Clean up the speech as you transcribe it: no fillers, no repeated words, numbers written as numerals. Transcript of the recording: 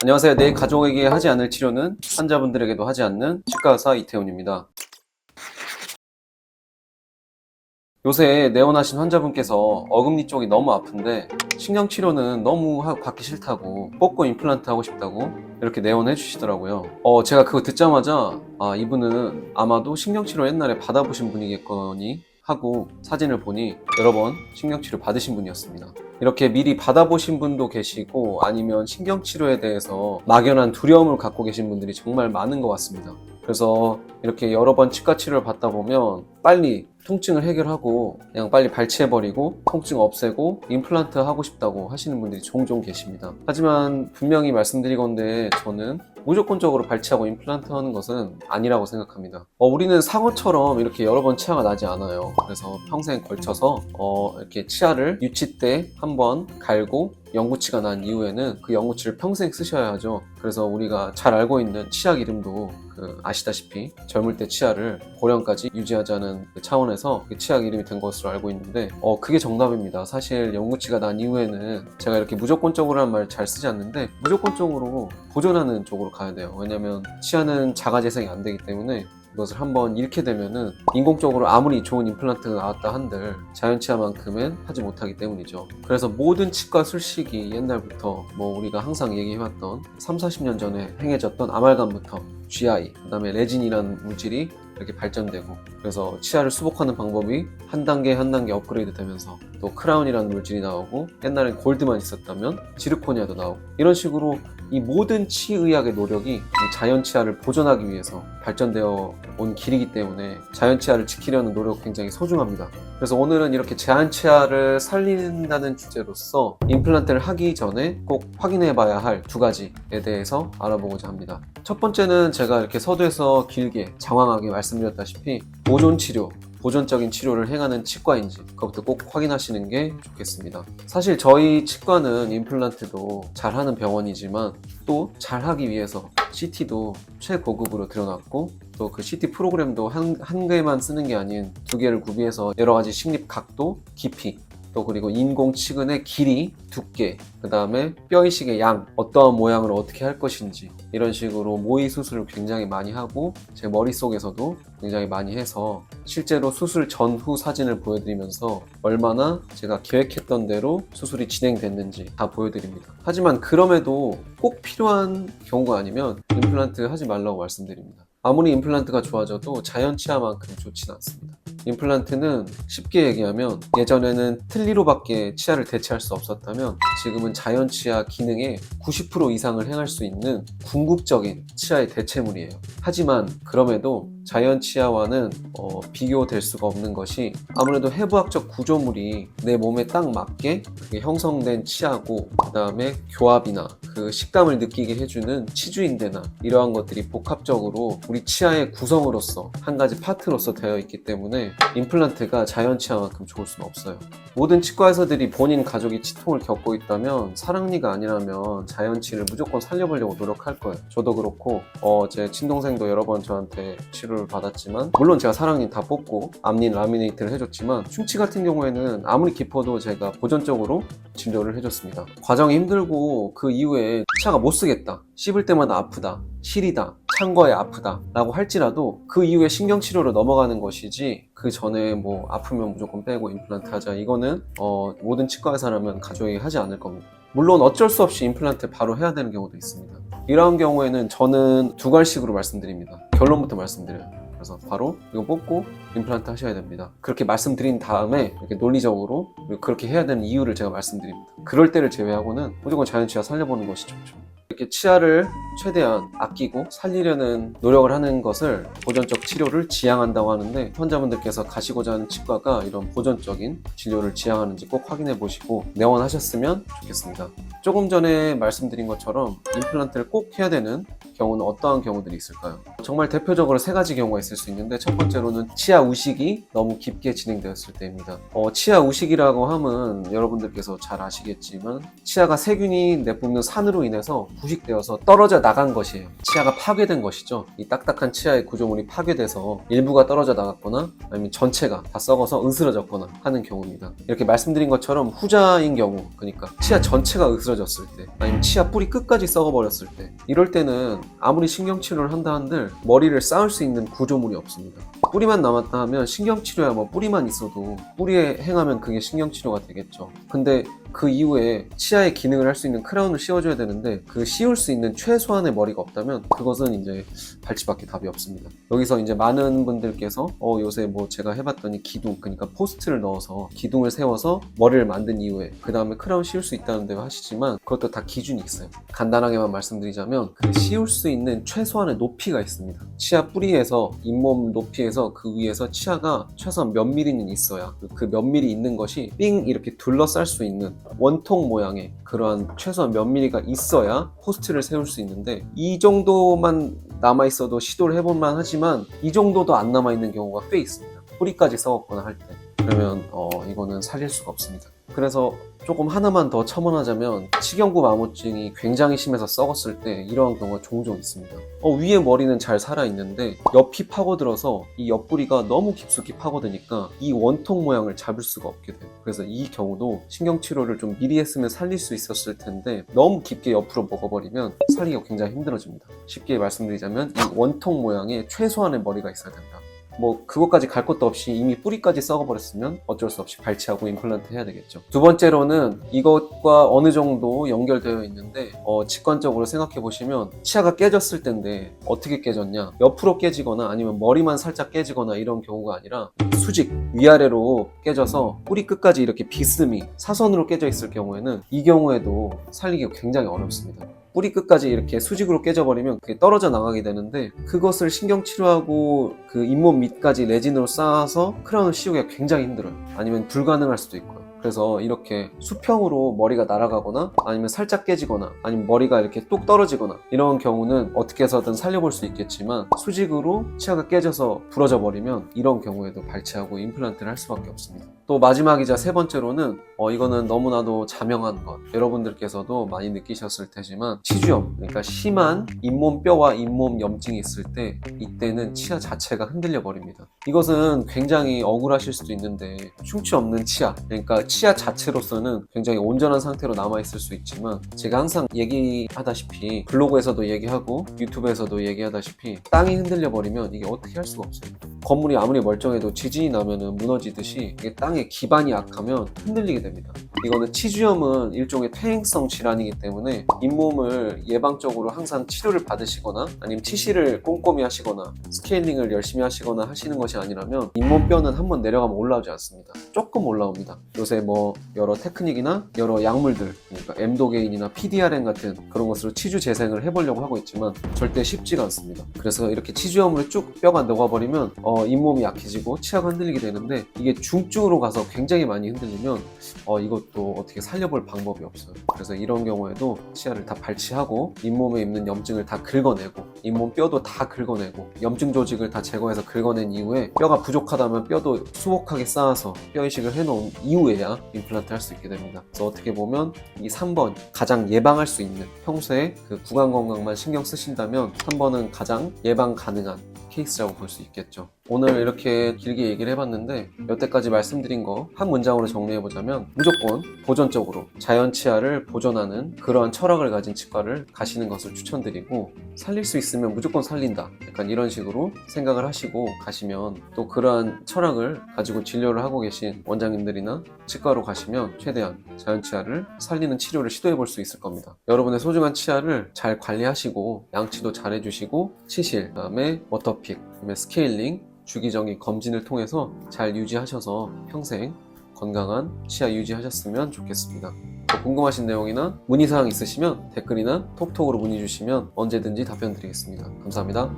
안녕하세요. 내 가족에게 하지 않을 치료는 환자분들에게도 하지 않는 치과의사 이태훈입니다. 요새 내원하신 환자분께서 어금니 쪽이 너무 아픈데 신경치료는 너무 받기 싫다고, 뽑고 임플란트 하고 싶다고 이렇게 내원해 주시더라고요. 제가 그거 듣자마자 이분은 아마도 신경치료 옛날에 받아보신 분이겠거니 하고 사진을 보니 여러 번 신경치료 받으신 분이었습니다. 이렇게 미리 받아보신 분도 계시고 아니면 신경치료에 대해서 막연한 두려움을 갖고 계신 분들이 정말 많은 것 같습니다. 그래서 이렇게 여러 번 치과 치료를 받다 보면 빨리 통증을 해결하고 그냥 빨리 발치해버리고 통증 없애고 임플란트 하고 싶다고 하시는 분들이 종종 계십니다. 하지만 분명히 말씀드리건대 저는 무조건적으로 발치하고 임플란트 하는 것은 아니라고 생각합니다. 우리는 상어처럼 이렇게 여러 번 치아가 나지 않아요. 그래서 평생 걸쳐서 이렇게 치아를 유치 때 한번 갈고 영구치가 난 이후에는 그 영구치를 평생 쓰셔야 하죠. 그래서 우리가 잘 알고 있는 치약 이름도 아시다시피 젊을 때 치아를 고령까지 유지하자는 차원에서 치약 이름이 된 것으로 알고 있는데 그게 정답입니다. 사실 영구치가 난 이후에는 제가 이렇게 무조건적으로라는 말 잘 쓰지 않는데 무조건적으로 보존하는 쪽으로 가야 돼요. 왜냐면 치아는 자가재생이 안 되기 때문에 이것을 한번 잃게 되면은 인공적으로 아무리 좋은 임플란트가 나왔다 한들 자연치아만큼은 하지 못하기 때문이죠. 그래서 모든 치과 술식이 옛날부터 우리가 항상 얘기해왔던 30-40년 전에 행해졌던 아말감부터 GI, 그 다음에 레진이라는 물질이 이렇게 발전되고, 그래서 치아를 수복하는 방법이 한 단계 한 단계 업그레이드 되면서 또 크라운이라는 물질이 나오고, 옛날엔 골드만 있었다면 지르코니아도 나오고, 이런 식으로 이 모든 치의학의 노력이 자연 치아를 보존하기 위해서 발전되어 온 길이기 때문에 자연 치아를 지키려는 노력 굉장히 소중합니다. 그래서 오늘은 이렇게 자연 치아를 살린다는 주제로서 임플란트를 하기 전에 꼭 확인해 봐야 할 두 가지에 대해서 알아보고자 합니다. 첫 번째는 제가 이렇게 서두에서 길게 장황하게 말씀드렸다시피 보존 치료, 보존적인 치료를 행하는 치과인지 그것부터 꼭 확인하시는 게 좋겠습니다. 사실 저희 치과는 임플란트도 잘하는 병원이지만 또 잘하기 위해서 CT도 최고급으로 들여놨고, 또 그 CT 프로그램도 한 개만 쓰는 게 아닌 두 개를 구비해서 여러 가지 식립 각도, 깊이, 또 그리고 인공 치근의 길이, 두께, 그 다음에 뼈 이식의 양, 어떠한 모양을 어떻게 할 것인지 이런 식으로 모의 수술을 굉장히 많이 하고 제 머릿속에서도 굉장히 많이 해서 실제로 수술 전후 사진을 보여드리면서 얼마나 제가 계획했던 대로 수술이 진행됐는지 다 보여드립니다. 하지만 그럼에도 꼭 필요한 경우가 아니면 임플란트 하지 말라고 말씀드립니다. 아무리 임플란트가 좋아져도 자연 치아만큼 좋지는 않습니다. 임플란트는 쉽게 얘기하면 예전에는 틀니로밖에 치아를 대체할 수 없었다면 지금은 자연 치아 기능의 90% 이상을 행할 수 있는 궁극적인 치아의 대체물이에요. 하지만 그럼에도 자연 치아와는 비교될 수가 없는 것이 아무래도 해부학적 구조물이 내 몸에 딱 맞게 그게 형성된 치아고, 그 다음에 교합이나 그 식감을 느끼게 해주는 치주인대나 이러한 것들이 복합적으로 우리 치아의 구성으로서 한 가지 파트로서 되어 있기 때문에 임플란트가 자연 치아만큼 좋을 수는 없어요. 모든 치과 의사들이 본인 가족이 치통을 겪고 있다면 사랑니가 아니라면 자연치를 무조건 살려보려고 노력할 거예요. 저도 그렇고 제 친동생도 여러 번 저한테 치료를 받았지만, 물론 제가 사랑니 다 뽑고 앞니 라미네이트를 해줬지만 충치 같은 경우에는 아무리 깊어도 제가 보존적으로 진료를 해줬습니다. 과정이 힘들고 그 이후에 치아가 못 쓰겠다, 씹을 때마다 아프다, 시리다, 찬 거에 아프다 라고 할지라도 그 이후에 신경치료로 넘어가는 것이지, 그 전에 아프면 무조건 빼고 임플란트 하자, 이거는 모든 치과의사라면 가족이 하지 않을 겁니다. 물론 어쩔 수 없이 임플란트 바로 해야 되는 경우도 있습니다. 이러한 경우에는 저는 두 갈식으로 말씀드립니다. 결론부터 말씀드려요. 그래서 바로 이거 뽑고 임플란트 하셔야 됩니다. 그렇게 말씀드린 다음에 이렇게 논리적으로 그렇게 해야 되는 이유를 제가 말씀드립니다. 그럴 때를 제외하고는 무조건 자연 치아 살려보는 것이 좋죠. 이렇게 치아를 최대한 아끼고 살리려는 노력을 하는 것을 보존적 치료를 지향한다고 하는데, 환자분들께서 가시고자 하는 치과가 이런 보존적인 진료를 지향하는지 꼭 확인해 보시고 내원하셨으면 좋겠습니다. 조금 전에 말씀드린 것처럼 임플란트를 꼭 해야 되는 경우는 어떠한 경우들이 있을까요? 정말 대표적으로 세 가지 경우가 있을 수 있는데, 첫 번째로는 치아 우식이 너무 깊게 진행되었을 때입니다. 치아 우식이라고 하면 여러분들께서 잘 아시겠지만 치아가 세균이 내뿜는 산으로 인해서 부식되어서 떨어져 나간 것이에요. 치아가 파괴된 것이죠. 이 딱딱한 치아의 구조물이 파괴돼서 일부가 떨어져 나갔거나 아니면 전체가 다 썩어서 으스러졌거나 하는 경우입니다. 이렇게 말씀드린 것처럼 후자인 경우, 그러니까 치아 전체가 으스러졌을 때, 아니면 치아 뿌리 끝까지 썩어버렸을 때, 이럴 때는 아무리 신경치료를 한다 한들 머리를 쌓을 수 있는 구조물이 없습니다. 뿌리만 남았다 하면 신경치료야 뭐 뿌리만 있어도 뿌리에 행하면 그게 신경치료가 되겠죠. 근데 그 이후에 치아의 기능을 할 수 있는 크라운을 씌워줘야 되는데, 그 씌울 수 있는 최소한의 머리가 없다면 그것은 이제 발치밖에 답이 없습니다. 여기서 이제 많은 분들께서 요새 뭐 제가 해봤더니 기둥, 그러니까 포스트를 넣어서 기둥을 세워서 머리를 만든 이후에 그 다음에 크라운 씌울 수 있다는데 하시지만, 그것도 다 기준이 있어요. 간단하게만 말씀드리자면 그 씌울 수 있는 최소한의 높이가 있습니다. 치아 뿌리에서 잇몸 높이에서 그 위에서 치아가 최소한 몇 밀리는 있어야, 그 몇 밀리 있는 것이 삥 이렇게 둘러쌀 수 있는 원통 모양의 그러한 최소한 몇 밀리가 있어야 포스트를 세울 수 있는데, 이 정도만 남아있어도 시도를 해볼만 하지만 이 정도도 안 남아있는 경우가 꽤 있습니다. 뿌리까지 썩었거나 할 때. 그러면 이거는 살릴 수가 없습니다. 그래서 조금 하나만 더 첨언하자면, 치경구 마모증이 굉장히 심해서 썩었을 때 이러한 경우가 종종 있습니다. 위에 머리는 잘 살아있는데 옆이 파고들어서 이 옆구리가 너무 깊숙이 파고드니까 이 원통 모양을 잡을 수가 없게 돼요. 그래서 이 경우도 신경치료를 좀 미리 했으면 살릴 수 있었을 텐데, 너무 깊게 옆으로 먹어버리면 살리기가 굉장히 힘들어집니다. 쉽게 말씀드리자면 이 원통 모양의 최소한의 머리가 있어야 된다. 뭐 그것까지 갈 것도 없이 이미 뿌리까지 썩어버렸으면 어쩔 수 없이 발치하고 임플란트 해야 되겠죠. 두 번째로는 이것과 어느 정도 연결되어 있는데, 직관적으로 생각해 보시면 치아가 깨졌을 텐데 어떻게 깨졌냐, 옆으로 깨지거나 아니면 머리만 살짝 깨지거나 이런 경우가 아니라 수직 위아래로 깨져서 뿌리 끝까지 이렇게 비스듬히 사선으로 깨져 있을 경우에는, 이 경우에도 살리기가 굉장히 어렵습니다. 뿌리 끝까지 이렇게 수직으로 깨져버리면 그게 떨어져 나가게 되는데, 그것을 신경치료하고 그 잇몸 밑까지 레진으로 쌓아서 크라운을 씌우기가 굉장히 힘들어요. 아니면 불가능할 수도 있고요. 그래서 이렇게 수평으로 머리가 날아가거나 아니면 살짝 깨지거나 아니면 머리가 이렇게 뚝 떨어지거나 이런 경우는 어떻게 해서든 살려볼 수 있겠지만, 수직으로 치아가 깨져서 부러져 버리면 이런 경우에도 발치하고 임플란트를 할 수밖에 없습니다. 또 마지막이자 세 번째로는 이거는 너무나도 자명한 것, 여러분들께서도 많이 느끼셨을 테지만 치주염, 그러니까 심한 잇몸뼈와 잇몸 염증이 있을 때, 이때는 치아 자체가 흔들려 버립니다. 이것은 굉장히 억울하실 수도 있는데, 흉치 없는 치아, 그러니까 치아 자체로서는 굉장히 온전한 상태로 남아있을 수 있지만, 제가 항상 얘기하다시피 블로그에서도 얘기하고 유튜브에서도 얘기하다시피 땅이 흔들려 버리면 이게 어떻게 할 수가 없어요. 건물이 아무리 멀쩡해도 지진이 나면은 무너지듯이 이게 땅의 기반이 약하면 흔들리게 됩니다. 이거는 치주염은 일종의 퇴행성 질환이기 때문에 잇몸을 예방적으로 항상 치료를 받으시거나 아니면 치실을 꼼꼼히 하시거나 스케일링을 열심히 하시거나 하시는 것이 아니라면, 잇몸뼈는 한번 내려가면 올라오지 않습니다. 조금 올라옵니다. 요새 뭐 여러 테크닉이나 여러 약물들, 그러니까 엠도게인이나 PDRN 같은 그런 것으로 치주 재생을 해보려고 하고 있지만 절대 쉽지가 않습니다. 그래서 이렇게 치주염으로 쭉 뼈가 녹아버리면 잇몸이 약해지고 치아가 흔들리게 되는데, 이게 중증으로 가서 굉장히 많이 흔들리면 이것도 어떻게 살려볼 방법이 없어요. 그래서 이런 경우에도 치아를 다 발치하고 잇몸에 있는 염증을 다 긁어내고 잇몸 뼈도 다 긁어내고 염증 조직을 다 제거해서 긁어낸 이후에, 뼈가 부족하다면 뼈도 수복하게 쌓아서 뼈 이식을 해놓은 이후에야 임플란트 할 수 있게 됩니다. 그래서 어떻게 보면 이 3번, 가장 예방할 수 있는, 평소에 그 구강 건강만 신경 쓰신다면 3번은 가장 예방 가능한 케이스라고 볼 수 있겠죠. 오늘 이렇게 길게 얘기를 해봤는데, 여태까지 말씀드린 거 한 문장으로 정리해보자면, 무조건 보존적으로 자연 치아를 보존하는 그러한 철학을 가진 치과를 가시는 것을 추천드리고, 살릴 수 있으면 무조건 살린다, 약간 이런 식으로 생각을 하시고 가시면, 또 그러한 철학을 가지고 진료를 하고 계신 원장님들이나 치과로 가시면 최대한 자연 치아를 살리는 치료를 시도해볼 수 있을 겁니다. 여러분의 소중한 치아를 잘 관리하시고 양치도 잘 해주시고, 치실, 그다음에 워터픽, 그다음에 스케일링, 주기적인 검진을 통해서 잘 유지하셔서 평생 건강한 치아 유지하셨으면 좋겠습니다. 더 궁금하신 내용이나 문의사항 있으시면 댓글이나 톡톡으로 문의 주시면 언제든지 답변 드리겠습니다. 감사합니다.